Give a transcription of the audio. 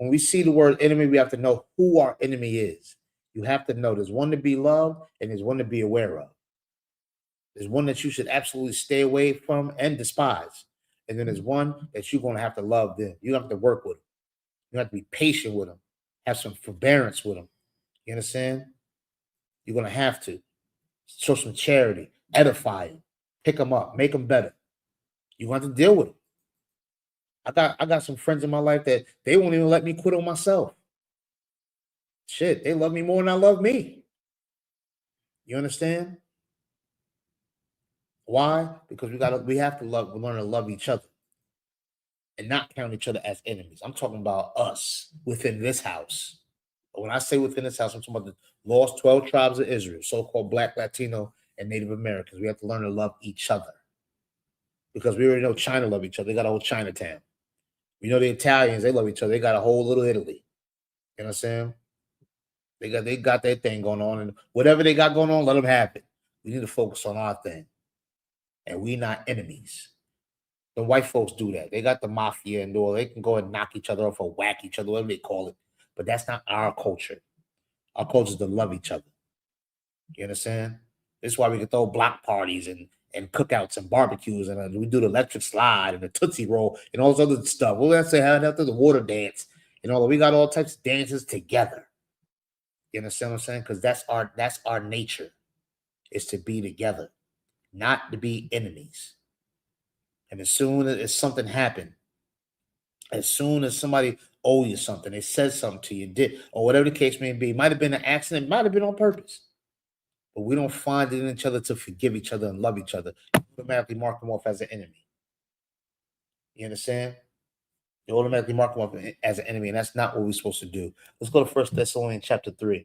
when we see the word enemy, we have to know who our enemy is. You have to know there's one to be loved and there's one to be aware of. There's one that you should absolutely stay away from and despise. And then there's one that you're going to have to love them. You have to work with them. You have to be patient with them. Have some forbearance with them. You understand? You're going to have to show some charity, edify them, pick them up, make them better. You're going to have to deal with them. I got some friends in my life that they won't even let me quit on myself. Shit, they love me more than I love me. You understand? Why? Because we have to learn to love each other and not count each other as enemies. I'm talking about us within this house. When I say within this house, I'm talking about the lost 12 tribes of Israel, so-called Black, Latino, and Native Americans. We have to learn to love each other because we already know China love each other. They got a whole Chinatown. We know the Italians, they love each other. They got a whole little Italy. You know what I'm saying? They got their thing going on, and whatever they got going on, let them happen. We need to focus on our thing, and we not enemies. The white folks do that. They got the mafia and all. They can go and knock each other off or whack each other, whatever they call it. But that's not our culture. Our culture is to love each other. You understand? This is why we can throw block parties and cookouts and barbecues, and we do the electric slide and the Tootsie Roll and all this other stuff. Well, let's say after the water dance and all. We got all types of dances together. You understand what I'm saying? Because that's our nature, is to be together, not to be enemies. And as soon as something happened, as soon as somebody owe you something, they said something to you, did, or whatever the case may be, might have been an accident, might have been on purpose. But we don't find it in each other to forgive each other and love each other. You automatically mark them off as an enemy. You understand? You automatically mark them off as an enemy, and that's not what we're supposed to do. Let's go to 1 Thessalonians chapter 3.